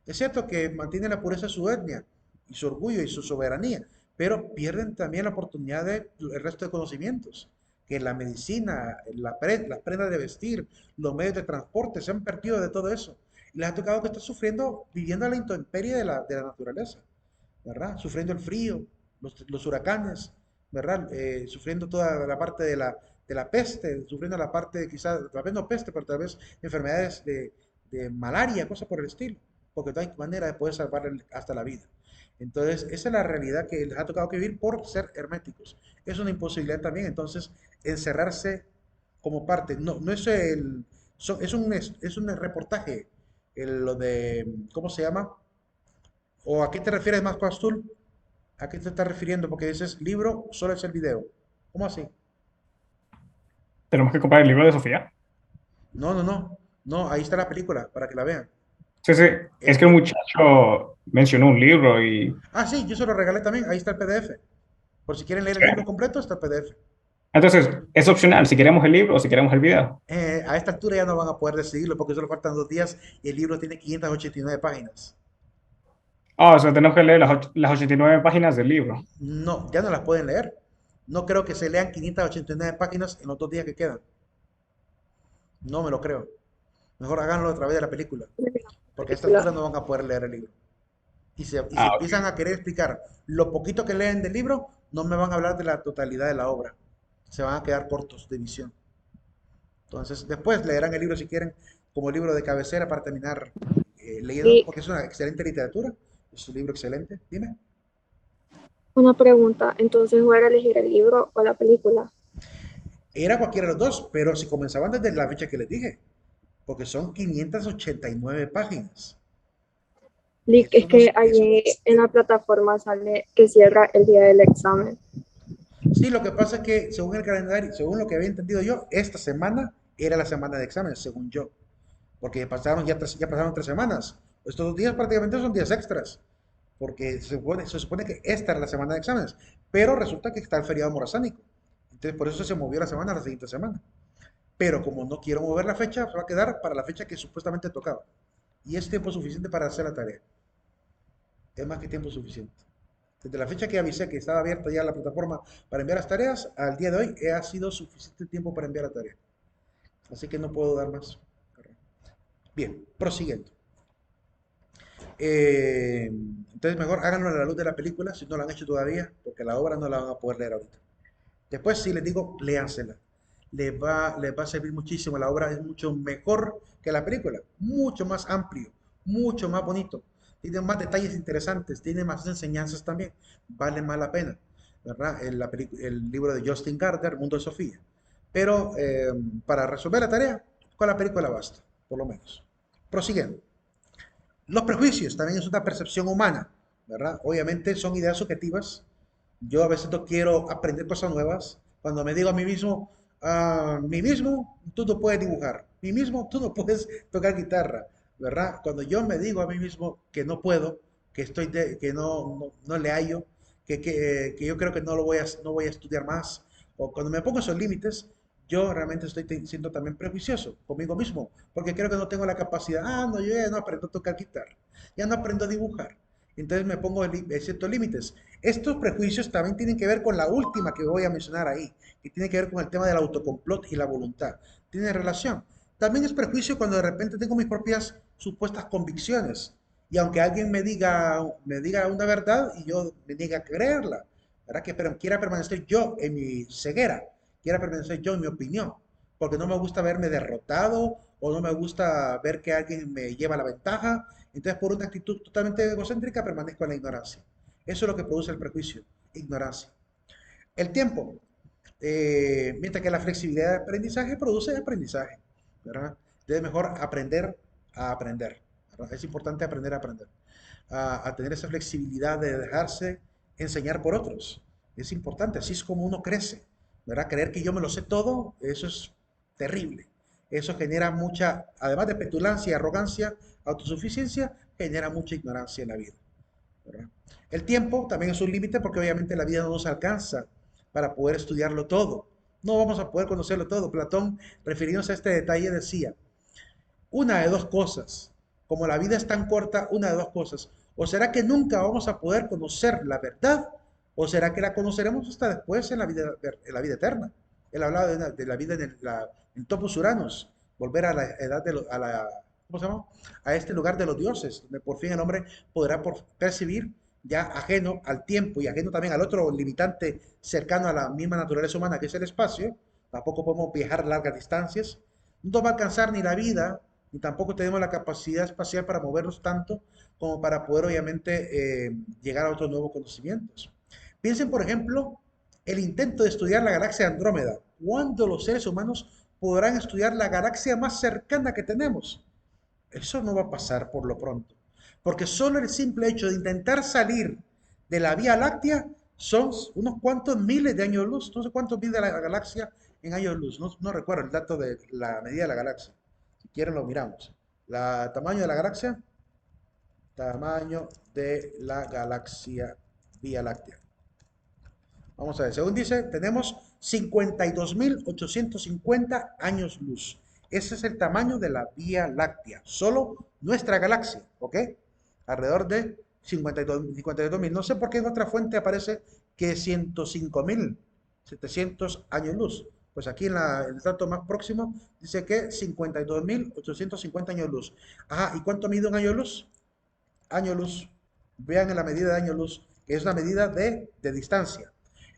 Es cierto que mantienen la pureza de su etnia y su orgullo y su soberanía, pero pierden también la oportunidad del resto de conocimientos, que la medicina, las prendas de vestir, los medios de transporte, se han perdido de todo eso. Y les ha tocado que están sufriendo, viviendo a la intemperie de la naturaleza, ¿verdad? Sufriendo el frío, los huracanes, ¿verdad? Sufriendo toda la parte de la peste, sufriendo la parte, quizás, tal vez no peste, pero tal vez enfermedades de malaria, cosas por el estilo, porque no hay manera de poder salvar hasta la vida. Entonces, esa es la realidad que les ha tocado que vivir por ser herméticos. Es una imposibilidad también, entonces, encerrarse como parte. No, no es es un reportaje, lo de, ¿cómo se llama? ¿O a qué te refieres más, Pastul? ¿A qué te estás refiriendo? Porque dices libro, solo es el video. ¿Cómo así? Tenemos que comprar el libro de Sofía. No, no, no. No, ahí está la película para que la vean. Sí, sí. Es que Eh, el muchacho mencionó un libro y... sí, yo se lo regalé también. Ahí está el PDF. Por si quieren leer el Sí. libro completo, está el PDF. Entonces, es opcional si queremos el libro o si queremos el video. A esta altura ya no van a poder decidirlo porque solo faltan 2 días y el libro tiene 589 páginas. Ah, o sea, tenemos que leer las 89 páginas del libro. No, ya no las pueden leer. No creo que se lean 589 páginas en los 2 días que quedan. No me lo creo. Mejor háganlo a través de la película, porque a esta altura no van a poder leer el libro. Y si Ah, ok. empiezan a querer explicar lo poquito que leen del libro, no me van a hablar de la totalidad de la obra. Se van a quedar cortos de visión. Entonces, después leerán el libro si quieren como libro de cabecera para terminar leyendo, Y porque es una excelente literatura. Es un libro excelente. Dime. una pregunta, entonces voy a elegir el libro o la película. Era cualquiera de los dos, pero si comenzaban desde la fecha que les dije, porque son 589 páginas. Es Eso no que es, eso. allí en la plataforma sale que cierra el día del examen. Sí, lo que pasa es que según el calendario, según lo que había entendido yo, esta semana era la semana de exámenes, según yo, porque ya pasaron 3 semanas. Estos 2 días prácticamente son días extras, porque se supone que esta era la semana de exámenes, pero resulta que está el feriado morazánico. Entonces, por eso se movió la semana a la siguiente semana. Pero como no quiero mover la fecha, se va a quedar para la fecha que supuestamente tocaba. Y es tiempo suficiente para hacer la tarea. Es más que tiempo suficiente. Desde la fecha que avisé que estaba abierta ya la plataforma para enviar las tareas, al día de hoy ha sido suficiente tiempo para enviar la tarea. Así que no puedo dar más. Bien, prosiguiendo. Entonces mejor háganlo a la luz de la película si no lo han hecho todavía, porque la obra no la van a poder leer ahorita. Después sí les digo, léansela. Les va a servir muchísimo. La obra es mucho mejor que la película. Mucho más amplio, mucho más bonito. Tiene más detalles interesantes, tiene más enseñanzas también. Vale más la pena, ¿verdad? El libro de Justin Gardner, Mundo de Sofía. Pero para resolver la tarea, con la película basta, por lo menos. Prosiguiendo. Los prejuicios también es una percepción humana, ¿verdad? Obviamente son ideas subjetivas. Yo a veces no quiero aprender cosas nuevas. Cuando me digo a mí mismo, tú no puedes dibujar. Mí mismo, tú no puedes tocar guitarra, ¿verdad? Cuando yo me digo a mí mismo que no puedo, que no le hallo, que yo creo que no voy a estudiar más, o cuando me pongo esos límites, yo realmente estoy siendo también prejuicioso conmigo mismo, porque creo que no tengo la capacidad. No, yo ya no aprendo a tocar guitarra, ya no aprendo a dibujar. Entonces me pongo ciertos límites. Estos prejuicios también tienen que ver con la última que voy a mencionar ahí, que tiene que ver con el tema del autocomplot y la voluntad. Tiene relación. También es prejuicio cuando de repente tengo mis propias supuestas convicciones. Y aunque alguien me diga una verdad y yo me niegue a creerla, ¿verdad? Pero quiera permanecer yo en mi ceguera, quiera permanecer yo en mi opinión, porque no me gusta verme derrotado o no me gusta ver que alguien me lleva la ventaja. Entonces, por una actitud totalmente egocéntrica, permanezco en la ignorancia. Eso es lo que produce el prejuicio, ignorancia. El tiempo, mientras que la flexibilidad de aprendizaje produce aprendizaje, ¿verdad? Entonces, mejor aprender a aprender, ¿verdad? Es importante aprender a aprender, a tener esa flexibilidad de dejarse enseñar por otros. Es importante, así es como uno crece, ¿verdad? Creer que yo me lo sé todo, eso es terrible. Eso genera mucha, además de petulancia y arrogancia, autosuficiencia, genera mucha ignorancia en la vida, ¿verdad? El tiempo también es un límite porque obviamente la vida no nos alcanza para poder estudiarlo todo. No vamos a poder conocerlo todo. Platón, refiriéndose a este detalle, decía, una de dos cosas, como la vida es tan corta, una de dos cosas. O será que nunca vamos a poder conocer la verdad, o será que la conoceremos hasta después en la vida eterna. Él hablaba de la vida en Topos Uranos, volver a la edad ¿cómo se llama? A este lugar de los dioses, donde por fin el hombre podrá percibir, ya ajeno al tiempo y ajeno también al otro limitante cercano a la misma naturaleza humana, que es el espacio. Tampoco podemos viajar largas distancias. No va a alcanzar ni la vida y tampoco tenemos la capacidad espacial para movernos tanto como para poder obviamente llegar a otros nuevos conocimientos. Piensen, por ejemplo, el intento de estudiar la galaxia Andrómeda. ¿Cuándo los seres humanos podrán estudiar la galaxia más cercana que tenemos? Eso no va a pasar por lo pronto, porque solo el simple hecho de intentar salir de la Vía Láctea son unos cuantos miles de años luz. No sé cuántos mide la galaxia en años luz, no recuerdo el dato de la medida de la galaxia. Si quieren lo miramos. Tamaño de la galaxia, tamaño de la galaxia Vía Láctea. Vamos a ver, según dice, tenemos 52.850 años luz. Ese es el tamaño de la Vía Láctea, solo nuestra galaxia, ¿ok? Alrededor de 52.000. No sé por qué en otra fuente aparece que 105.700 años luz. Pues aquí en el dato más próximo dice que 52.850 años luz. Ajá, ¿y cuánto mide un año luz? Año luz. Vean en la medida de año luz, que es una medida de distancia.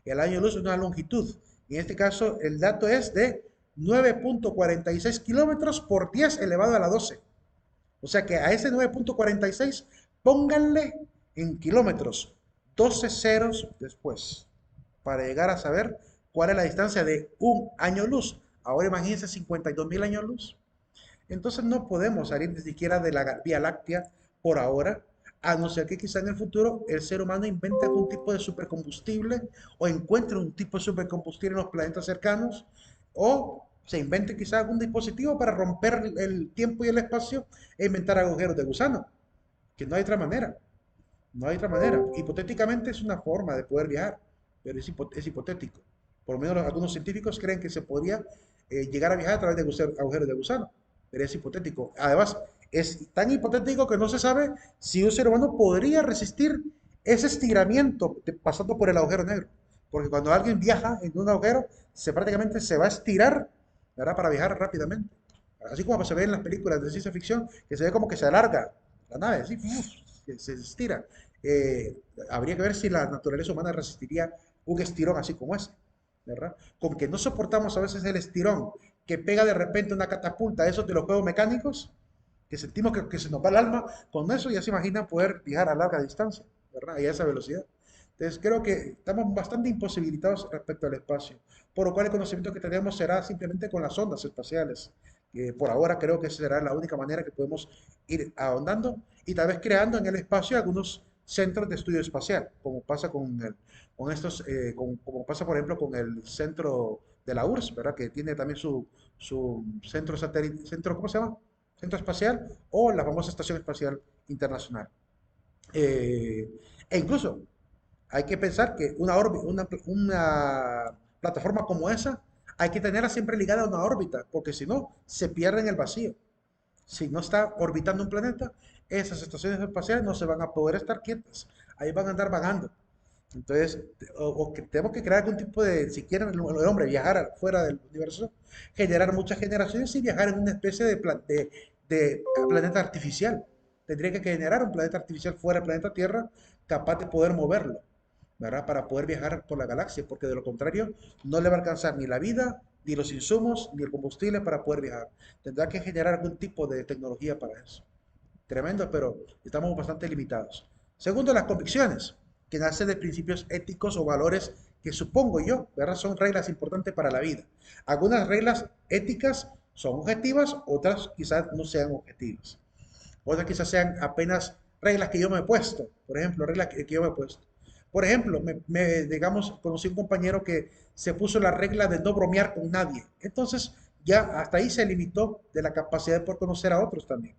El año luz es una longitud. Y en este caso, el dato es de 9.46 kilómetros por 10 elevado a la 12. O sea que a ese 9.46 pónganle en kilómetros 12 ceros después para llegar a saber cuál es la distancia de un año luz. Ahora imagínense 52.000 años luz. Entonces no podemos salir ni siquiera de la Vía Láctea por ahora, a no ser que quizá en el futuro el ser humano invente algún tipo de supercombustible o encuentre un tipo de supercombustible en los planetas cercanos o se invente quizá algún dispositivo para romper el tiempo y el espacio e inventar agujeros de gusano, que no hay otra manera. No hay otra manera. Hipotéticamente es una forma de poder viajar, pero es hipotético. Por lo menos algunos científicos creen que se podría llegar a viajar a través de agujeros de gusano, pero es hipotético. Además, es tan hipotético que no se sabe si un ser humano podría resistir ese estiramiento pasando por el agujero negro. Porque cuando alguien viaja en un agujero, prácticamente se va a estirar, ¿verdad? Para viajar rápidamente. Así como se ve en las películas de ciencia ficción, que se ve como que se alarga la nave, así, se estira. Habría que ver si la naturaleza humana resistiría un estirón así como ese, ¿verdad? Con que no soportamos a veces el estirón que pega de repente una catapulta, esos de los juegos mecánicos, que sentimos que se nos va el alma, con eso ya se imaginan poder viajar a larga distancia, ¿verdad? Y a esa velocidad. Entonces creo que estamos bastante imposibilitados respecto al espacio, por lo cual el conocimiento que tenemos será simplemente con las ondas espaciales. Por ahora creo que será la única manera que podemos ir ahondando y tal vez creando en el espacio algunos centros de estudio espacial, como pasa con estos, como pasa por ejemplo con el centro de la URSS, ¿verdad? Que tiene también su centro satélite, ¿cómo se llama? Centro espacial o la famosa Estación Espacial Internacional. Eh, e incluso hay que pensar que una plataforma como esa hay que tenerla siempre ligada a una órbita, porque si no, se pierde en el vacío. Si no está orbitando un planeta, esas estaciones espaciales no se van a poder estar quietas. Ahí van a andar vagando. Entonces, o que tenemos que crear algún tipo de, si quieren el hombre viajar fuera del universo, generar muchas generaciones y viajar en una especie de planeta artificial. Tendría que generar un planeta artificial fuera del planeta Tierra capaz de poder moverlo, ¿verdad? Para poder viajar por la galaxia, porque de lo contrario no le va a alcanzar ni la vida, ni los insumos, ni el combustible para poder viajar. Tendrá que generar algún tipo de tecnología para eso. Tremendo, pero estamos bastante limitados. Segundo, las convicciones, que nacen de principios éticos o valores que supongo yo, ¿verdad? Son reglas importantes para la vida. Algunas reglas éticas son objetivas, otras quizás no sean objetivas. Otras quizás sean apenas reglas que yo me he puesto. Por ejemplo, reglas que yo me he puesto. Por ejemplo, digamos, conocí un compañero que se puso la regla de no bromear con nadie. Entonces, ya hasta ahí se limitó de la capacidad de poder conocer a otros también,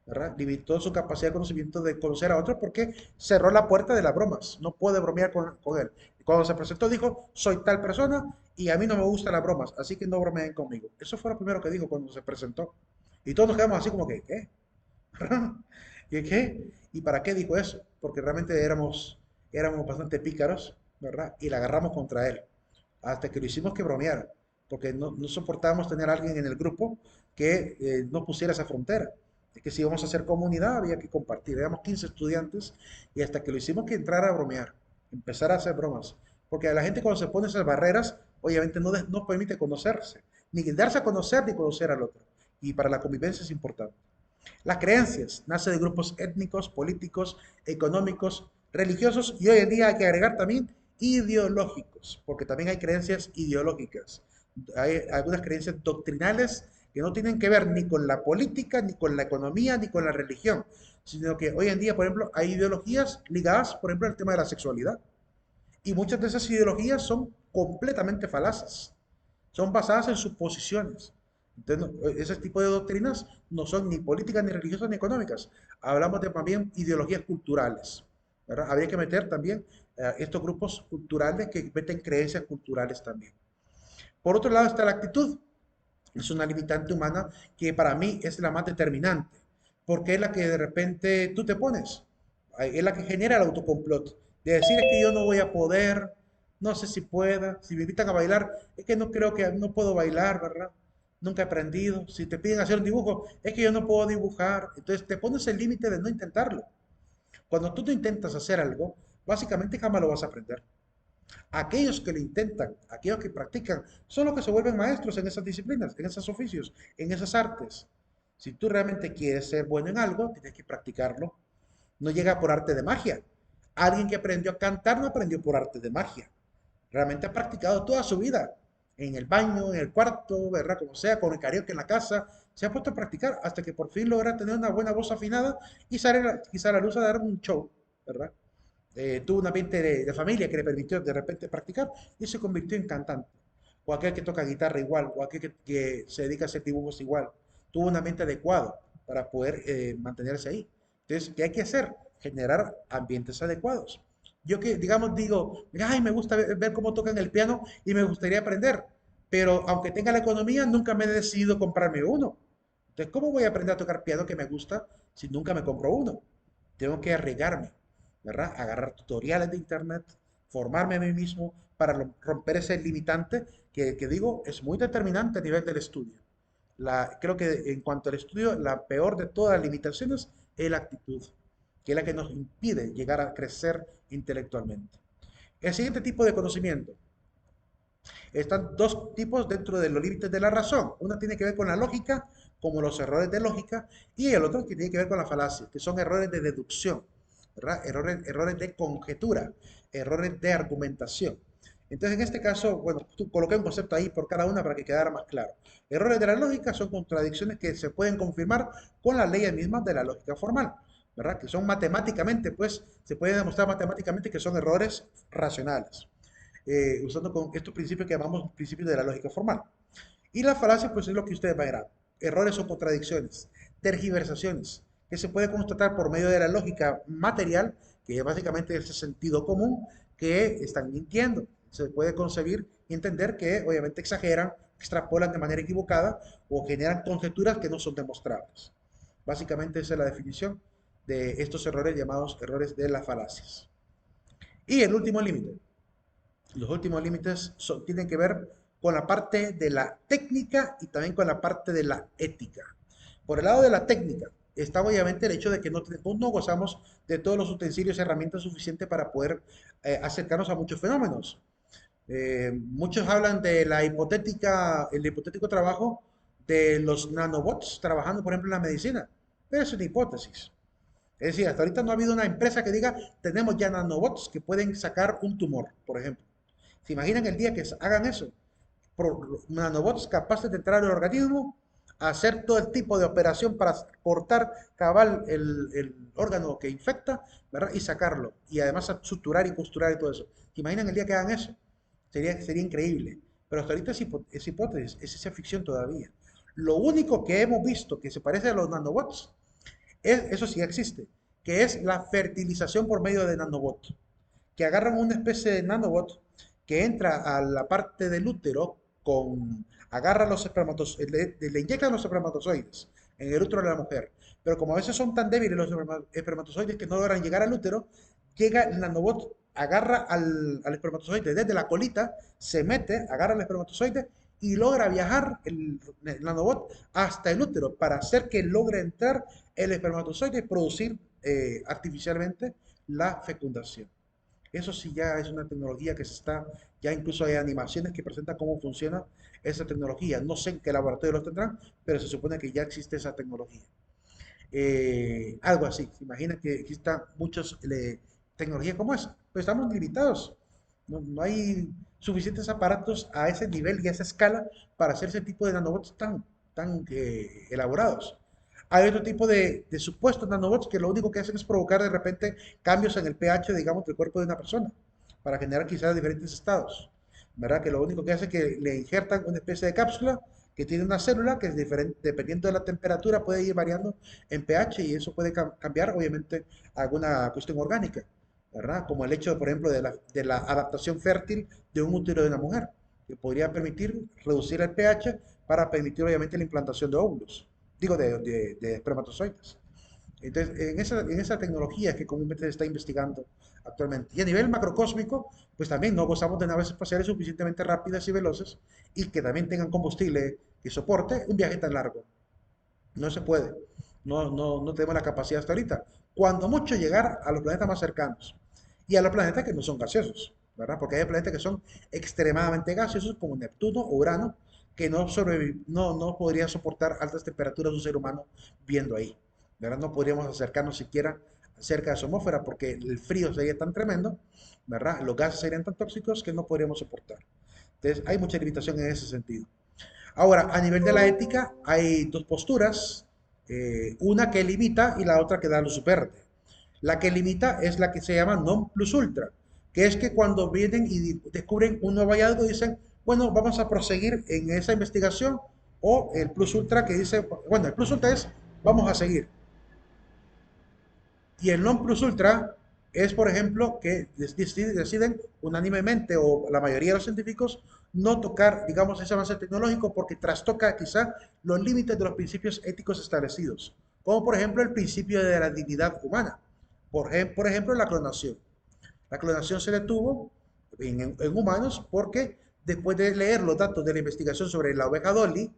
¿verdad? Limitó su capacidad de conocimiento de conocer a otros porque cerró la puerta de las bromas. No puede bromear con él. Cuando se presentó dijo, soy tal persona y a mí no me gustan las bromas, así que no bromeen conmigo. Eso fue lo primero que dijo cuando se presentó. Y todos nos quedamos así como que, ¿qué? ¿Y qué? ¿Y para qué dijo eso? Porque realmente éramos bastante pícaros, ¿verdad? Y la agarramos contra él. Hasta que lo hicimos que bromeara. Porque no soportábamos tener a alguien en el grupo que no pusiera esa frontera. Es que si íbamos a hacer comunidad había que compartir. Éramos 15 estudiantes y hasta que lo hicimos que entrara a bromear, empezar a hacer bromas. Porque a la gente cuando se pone esas barreras, obviamente no permite conocerse, ni darse a conocer ni conocer al otro. Y para la convivencia es importante. Las creencias nacen de grupos étnicos, políticos, económicos, religiosos y hoy en día hay que agregar también ideológicos, porque también hay creencias ideológicas. Hay algunas creencias doctrinales que no tienen que ver ni con la política, ni con la economía, ni con la religión, sino que hoy en día, por ejemplo, hay ideologías ligadas, por ejemplo, al tema de la sexualidad. Y muchas de esas ideologías son completamente falaces, son basadas en suposiciones. Entonces, ese tipo de doctrinas no son ni políticas, ni religiosas, ni económicas. Hablamos de también ideologías culturales, ¿verdad? Habría que meter también estos grupos culturales que meten creencias culturales también. Por otro lado está la actitud. Es una limitante humana que para mí es la más determinante, porque es la que de repente tú te pones, es la que genera el autocomplot, de decir es que yo no voy a poder, no sé si pueda, si me invitan a bailar, es que no creo que no puedo bailar, ¿verdad? Nunca he aprendido, si te piden hacer un dibujo, es que yo no puedo dibujar, entonces te pones el límite de no intentarlo. Cuando tú no intentas hacer algo, básicamente jamás lo vas a aprender. Aquellos que lo intentan, aquellos que practican, son los que se vuelven maestros en esas disciplinas, en esos oficios, en esas artes. Si tú realmente quieres ser bueno en algo, tienes que practicarlo. No llega por arte de magia. Alguien que aprendió a cantar no aprendió por arte de magia. Realmente ha practicado toda su vida. En el baño, en el cuarto, ¿verdad? Como sea, con el karaoke en la casa. Se ha puesto a practicar hasta que por fin logra tener una buena voz afinada y sale quizá a la luz a dar un show, ¿verdad? Tuvo un ambiente de familia que le permitió de repente practicar y se convirtió en cantante. O aquel que toca guitarra igual, o aquel que se dedica a hacer dibujos igual. Tuvo un ambiente adecuado para poder mantenerse ahí. Entonces, ¿qué hay que hacer? Generar ambientes adecuados. Yo que, digamos, digo, ay, me gusta ver cómo tocan el piano y me gustaría aprender, pero aunque tenga la economía, nunca me he decidido comprarme uno. Entonces, ¿cómo voy a aprender a tocar piano que me gusta si nunca me compro uno? Tengo que arriesgarme, ¿verdad? Agarrar tutoriales de internet, formarme a mí mismo para romper ese limitante que digo es muy determinante a nivel del estudio. Creo que en cuanto al estudio, la peor de todas las limitaciones es la actitud, que es la que nos impide llegar a crecer intelectualmente. El siguiente tipo de conocimiento. Están dos tipos dentro de los límites de la razón. Una tiene que ver con la lógica, como los errores de lógica, y el otro que tiene que ver con la falacia, que son errores de deducción, ¿verdad? Errores de conjetura, errores de argumentación. Entonces, en este caso, bueno, tú coloqué un concepto ahí por cada una para que quedara más claro. Errores de la lógica son contradicciones que se pueden confirmar con las leyes mismas de la lógica formal, ¿verdad? Que son matemáticamente, pues, se puede demostrar matemáticamente que son errores racionales, usando con estos principios que llamamos principios de la lógica formal. Y la falacia, pues, es lo que ustedes verán. Errores o contradicciones, tergiversaciones, que se puede constatar por medio de la lógica material, que es básicamente ese sentido común, que están mintiendo. Se puede concebir y entender que obviamente exageran, extrapolan de manera equivocada o generan conjeturas que no son demostrables. Básicamente esa es la definición de estos errores llamados errores de las falacias. Y el último límite. Los últimos límites tienen que ver con la parte de la técnica y también con la parte de la ética. Por el lado de la técnica, está obviamente el hecho de que no gozamos de todos los utensilios y herramientas suficientes para poder acercarnos a muchos fenómenos. Muchos hablan de el hipotético trabajo de los nanobots trabajando, por ejemplo, en la medicina, pero es una hipótesis. Es decir, hasta ahorita no ha habido una empresa que diga, tenemos ya nanobots que pueden sacar un tumor, por ejemplo. ¿Se imaginan el día que hagan eso? Nanobots capaces de entrar al organismo, hacer todo el tipo de operación para cortar cabal el órgano que infecta, ¿verdad? Y sacarlo. Y además suturar y costurar y todo eso. ¿Se imaginan el día que hagan eso? Sería increíble. Pero hasta ahorita es hipótesis, es ciencia ficción todavía. Lo único que hemos visto que se parece a los nanobots, eso sí existe, que es la fertilización por medio de nanobots, que agarran una especie de nanobot que entra a la parte del útero agarra los espermatozoides, le inyectan los espermatozoides en el útero de la mujer. Pero como a veces son tan débiles los espermatozoides que no logran llegar al útero, llega el nanobot, agarra al espermatozoide desde la colita, se mete, agarra el espermatozoide y logra viajar el nanobot hasta el útero para hacer que logre entrar el espermatozoide y producir artificialmente la fecundación. Eso sí ya es una tecnología que ya incluso hay animaciones que presentan cómo funciona esa tecnología. No sé en qué laboratorio los tendrán, pero se supone que ya existe esa tecnología. Algo así, se imagina que existan muchas tecnologías como esa, pero estamos limitados. No hay suficientes aparatos a ese nivel y a esa escala para hacer ese tipo de nanobots tan elaborados. Hay otro tipo de supuestos nanobots que lo único que hacen es provocar de repente cambios en el pH, digamos, del cuerpo de una persona, para generar quizás diferentes estados, ¿verdad? Que lo único que hace es que le injertan una especie de cápsula que tiene una célula que es diferente, dependiendo de la temperatura, puede ir variando en pH y eso puede cambiar, obviamente, alguna cuestión orgánica, ¿verdad? Como el hecho, por ejemplo, de la adaptación fértil de un útero de una mujer. que podría permitir reducir el pH para permitir obviamente la implantación de óvulos, digo de espermatozoides. Entonces, en esa tecnología que comúnmente se está investigando actualmente. Y a nivel macrocósmico, pues también no gozamos de naves espaciales suficientemente rápidas y veloces y que también tengan combustible que soporte un viaje tan largo. No se puede. No tenemos la capacidad hasta ahorita. Cuando mucho llegar a los planetas más cercanos y a los planetas que no son gaseosos, ¿verdad? Porque hay planetas que son extremadamente gaseosos, como Neptuno o Urano, que no podría soportar altas temperaturas de un ser humano viendo ahí, ¿verdad? No podríamos acercarnos siquiera cerca de su atmósfera porque el frío sería tan tremendo, ¿verdad? Los gases serían tan tóxicos que no podríamos soportar. Entonces, hay mucha limitación en ese sentido. Ahora, a nivel de la ética, hay dos posturas, una que limita y la otra que da luz verde. La que limita es la que se llama non plus ultra, que es que cuando vienen y descubren un nuevo hallazgo dicen, bueno, vamos a proseguir en esa investigación, o el plus ultra que dice, bueno, el plus ultra es, vamos a seguir. Y el non plus ultra es, por ejemplo, que deciden unánimemente o la mayoría de los científicos no tocar, digamos, ese avance tecnológico porque trastoca quizá los límites de los principios éticos establecidos, como por ejemplo el principio de la dignidad humana, por ejemplo la clonación. La clonación se detuvo en humanos porque después de leer los datos de la investigación sobre la oveja Dolly,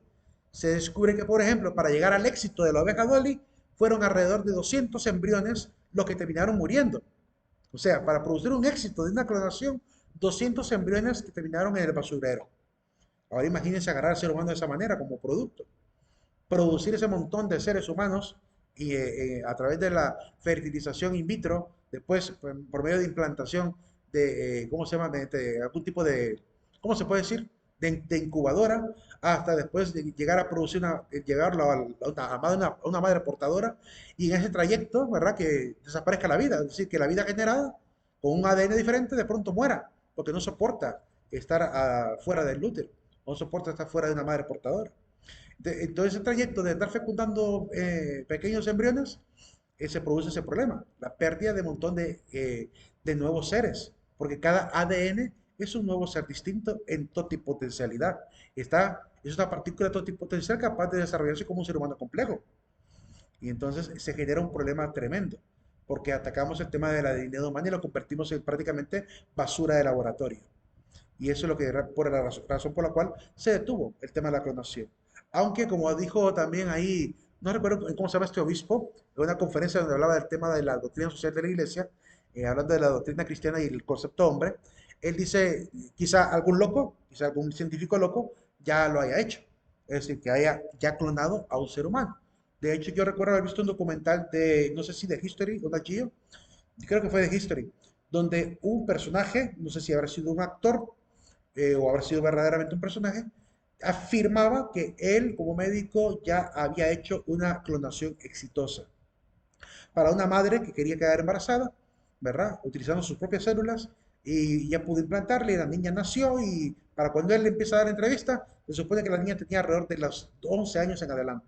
se descubre que, por ejemplo, para llegar al éxito de la oveja Dolly, fueron alrededor de 200 embriones los que terminaron muriendo. O sea, para producir un éxito de una clonación, 200 embriones que terminaron en el basurero. Ahora imagínense agarrar al ser humano de esa manera como producto. Producir ese montón de seres humanos y a través de la fertilización in vitro, después por medio de implantación de, ¿cómo se llama? De algún tipo de, ¿cómo se puede decir? De incubadora, hasta después de llegar a producir llegarlo a una madre portadora, y en ese trayecto, ¿verdad? Que desaparezca la vida, es decir, que la vida generada con un ADN diferente de pronto muera, porque no soporta estar fuera del útero, no soporta estar fuera de una madre portadora. Entonces, ese trayecto de estar fecundando pequeños embriones, se produce ese problema, la pérdida de un montón de nuevos seres, porque cada ADN es un nuevo ser distinto en totipotencialidad. Es una partícula totipotencial capaz de desarrollarse como un ser humano complejo. Y entonces se genera un problema tremendo, porque atacamos el tema de la dignidad humana y lo convertimos en prácticamente basura de laboratorio. Y eso es por la razón por la cual se detuvo el tema de la clonación. Aunque, como dijo también ahí, no recuerdo cómo se llama este obispo, en una conferencia donde hablaba del tema de la doctrina social de la iglesia, hablando de la doctrina cristiana y el concepto hombre, él dice, quizá algún loco, quizá algún científico loco, ya lo haya hecho. Es decir, que haya ya clonado a un ser humano. De hecho, yo recuerdo haber visto un documental de, no sé si de History o de Gio, creo que fue de History, donde un personaje, no sé si habrá sido un actor o habrá sido verdaderamente un personaje, afirmaba que él como médico ya había hecho una clonación exitosa para una madre que quería quedar embarazada, ¿verdad? Utilizando sus propias células y ya pudo implantarle, la niña nació y para cuando él le empieza a dar entrevista, se supone que la niña tenía alrededor de los 11 años en adelante.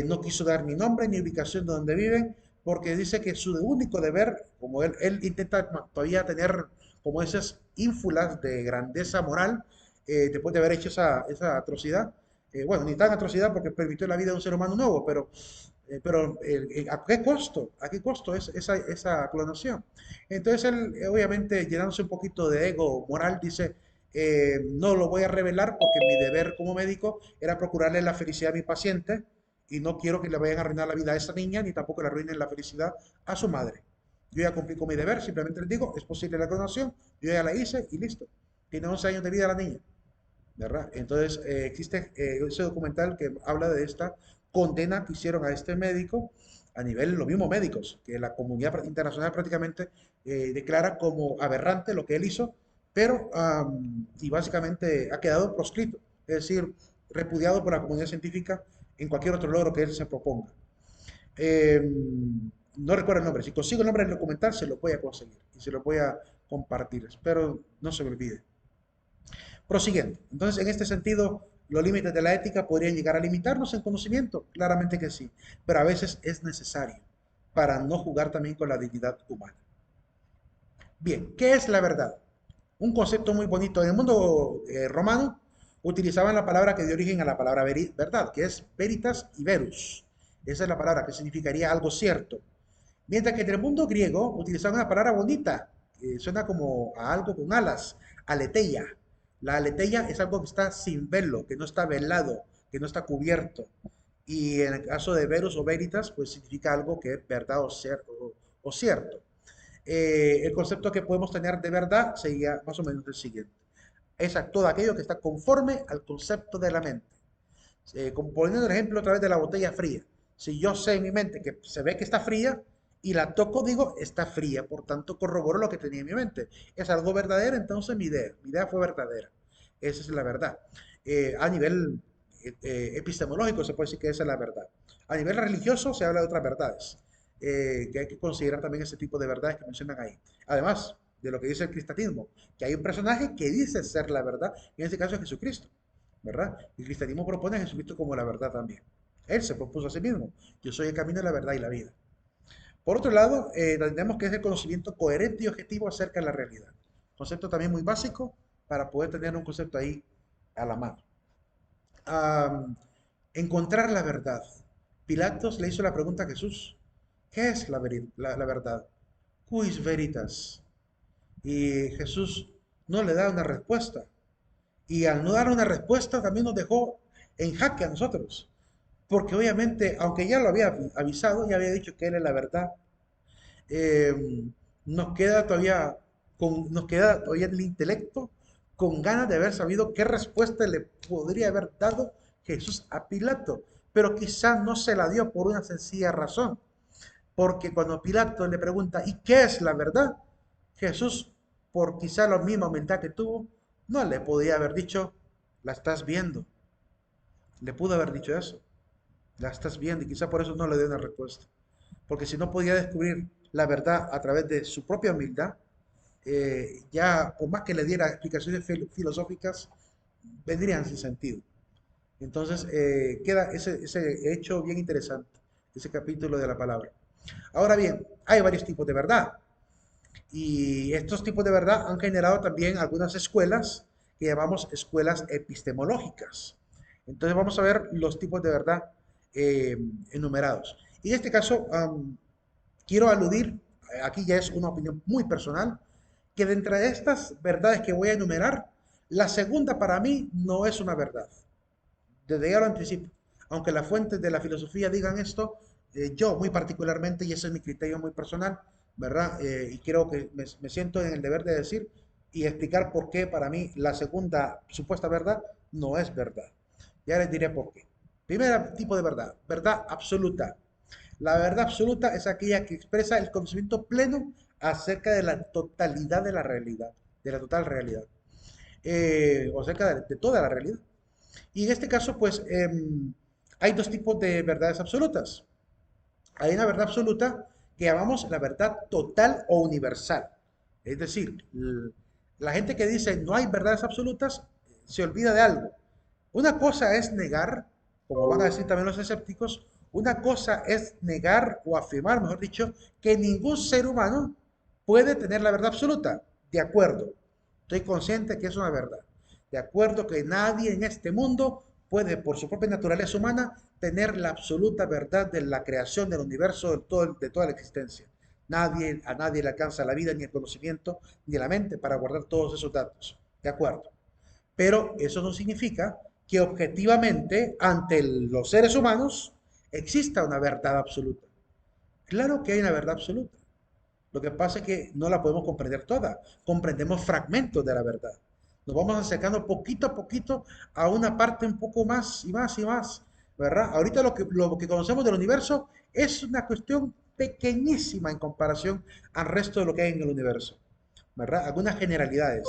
No quiso dar ni nombre ni ubicación de donde viven, porque dice que su único deber, como él intenta todavía tener como esas ínfulas de grandeza moral, después de haber hecho esa atrocidad, bueno, ni tan atrocidad porque permitió la vida de un ser humano nuevo, pero ¿a qué costo? ¿A qué costo es esa clonación? Entonces él, obviamente, llenándose un poquito de ego moral, dice, no lo voy a revelar porque mi deber como médico era procurarle la felicidad a mi paciente y no quiero que le vayan a arruinar la vida a esa niña ni tampoco le arruinen la felicidad a su madre. Yo ya cumplí con mi deber, simplemente les digo, es posible la clonación, yo ya la hice y listo. Tiene 11 años de vida la niña, ¿verdad? Entonces existe ese documental que habla de esta condena que hicieron a este médico a nivel, los mismos médicos, que la comunidad internacional prácticamente declara como aberrante lo que él hizo, pero y básicamente ha quedado proscrito, es decir, repudiado por la comunidad científica en cualquier otro logro que él se proponga. Eh, no recuerdo el nombre, si consigo el nombre del documental se lo voy a conseguir y se lo voy a compartir, espero no se me olvide. Prosiguiendo, entonces en este sentido, los límites de la ética podrían llegar a limitarnos en conocimiento, claramente que sí, pero a veces es necesario para no jugar también con la dignidad humana. Bien, ¿qué es la verdad? Un concepto muy bonito. En el mundo romano utilizaban la palabra que dio origen a la palabra verdad, que es veritas y verus. Esa es la palabra que significaría algo cierto. Mientras que en el mundo griego utilizaban una palabra bonita, que suena como a algo con alas, aletheia. La aletheia es algo que está sin velo, que no está velado, que no está cubierto. Y en el caso de verus o veritas, pues significa algo que es verdad o cierto. El concepto que podemos tener de verdad sería más o menos el siguiente. Es todo aquello que está conforme al concepto de la mente. Como poniendo el ejemplo a través de la botella fría. Si yo sé en mi mente que se ve que está fría y la toco, digo, está fría, por tanto corroboro lo que tenía en mi mente. Es algo verdadero, entonces mi idea fue verdadera. Esa es la verdad. A nivel epistemológico se puede decir que esa es la verdad. A nivel religioso se habla de otras verdades, que hay que considerar también ese tipo de verdades que mencionan ahí. Además de lo que dice el cristianismo, que hay un personaje que dice ser la verdad, y en este caso es Jesucristo, ¿verdad? El cristianismo propone a Jesucristo como la verdad también. Él se propuso a sí mismo, yo soy el camino, la verdad y la vida. Por otro lado, tenemos que es el conocimiento coherente y objetivo acerca de la realidad. Concepto también muy básico para poder tener un concepto ahí a la mano. Am, encontrar la verdad. Pilatos le hizo la pregunta a Jesús, ¿qué es la verdad? Quis veritas. Y Jesús no le da una respuesta. Y al no dar una respuesta también nos dejó en jaque a nosotros. Porque obviamente, aunque ya lo había avisado, ya había dicho que él es la verdad, eh, nos queda todavía el intelecto con ganas de haber sabido qué respuesta le podría haber dado Jesús a Pilato. Pero quizás no se la dio por una sencilla razón. Porque cuando Pilato le pregunta, ¿y qué es la verdad? Jesús, por quizá la misma humildad que tuvo, no le podía haber dicho, la estás viendo. Le pudo haber dicho eso, la estás viendo, y quizá por eso no le dio una respuesta. Porque si no podía descubrir la verdad a través de su propia humildad, ya por más que le diera explicaciones filosóficas, vendrían sin sentido. Entonces queda ese hecho bien interesante, ese capítulo de la palabra. Ahora bien, hay varios tipos de verdad. Y estos tipos de verdad han generado también algunas escuelas que llamamos escuelas epistemológicas. Entonces vamos a ver los tipos de verdad enumerados. Y en este caso quiero aludir, aquí ya es una opinión muy personal, que de entre estas verdades que voy a enumerar, la segunda para mí no es una verdad. Desde ya lo anticipo. Aunque las fuentes de la filosofía digan esto, yo muy particularmente, y ese es mi criterio muy personal, ¿verdad? Y creo que me siento en el deber de decir y explicar por qué para mí la segunda supuesta verdad no es verdad. Ya les diré por qué. Primer tipo de verdad, verdad absoluta. La verdad absoluta es aquella que expresa el conocimiento pleno acerca de la totalidad de la realidad, de la total realidad, o acerca de toda la realidad. Y en este caso, pues, hay dos tipos de verdades absolutas. Hay una verdad absoluta que llamamos la verdad total o universal. Es decir, la gente que dice no hay verdades absolutas se olvida de algo. Una cosa es negar, como van a decir también los escépticos, una cosa es negar o afirmar, mejor dicho, que ningún ser humano puede tener la verdad absoluta. De acuerdo, estoy consciente que es una verdad. De acuerdo que nadie en este mundo puede, por su propia naturaleza humana, tener la absoluta verdad de la creación del universo, de toda la existencia. A nadie le alcanza la vida, ni el conocimiento, ni la mente para guardar todos esos datos. De acuerdo. Pero eso no significa que objetivamente, ante los seres humanos, exista una verdad absoluta. Claro que hay una verdad absoluta. Lo que pasa es que no la podemos comprender toda. Comprendemos fragmentos de la verdad. Nos vamos acercando poquito a poquito a una parte un poco más y más y más, ¿verdad? Ahorita lo que conocemos del universo es una cuestión pequeñísima en comparación al resto de lo que hay en el universo, ¿verdad? Algunas generalidades,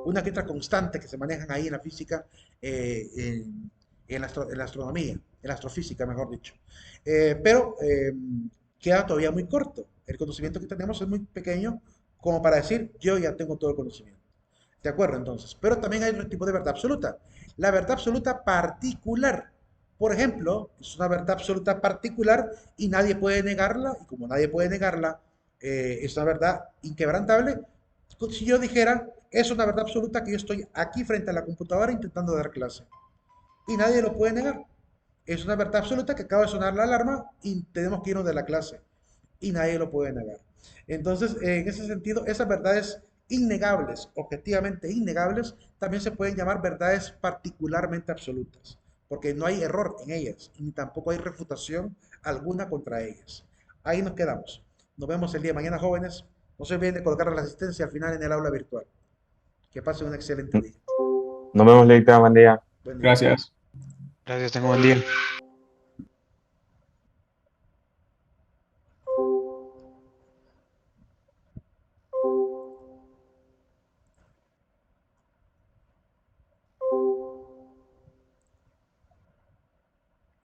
una que otra constante que se manejan ahí en la física, en la astronomía, en la astrofísica, mejor dicho. Pero queda todavía muy corto. El conocimiento que tenemos es muy pequeño como para decir, yo ya tengo todo el conocimiento. ¿De acuerdo? Entonces, pero también hay otro tipo de verdad absoluta. La verdad absoluta particular. Por ejemplo, es una verdad absoluta particular y nadie puede negarla, y como nadie puede negarla, es una verdad inquebrantable. Si yo dijera es una verdad absoluta que yo estoy aquí frente a la computadora intentando dar clase. Y nadie lo puede negar. Es una verdad absoluta que acaba de sonar la alarma y tenemos que irnos de la clase. Y nadie lo puede negar. Entonces, en ese sentido, esas verdades innegables, objetivamente innegables, también se pueden llamar verdades particularmente absolutas, porque no hay error en ellas y tampoco hay refutación alguna contra ellas. Ahí nos quedamos. Nos vemos el día de mañana, jóvenes. No se olviden de colocar la asistencia al final en el aula virtual. Que pasen un excelente día. Nos vemos, Leita, buen día. Buen día. Gracias. Gracias, tengo buen día.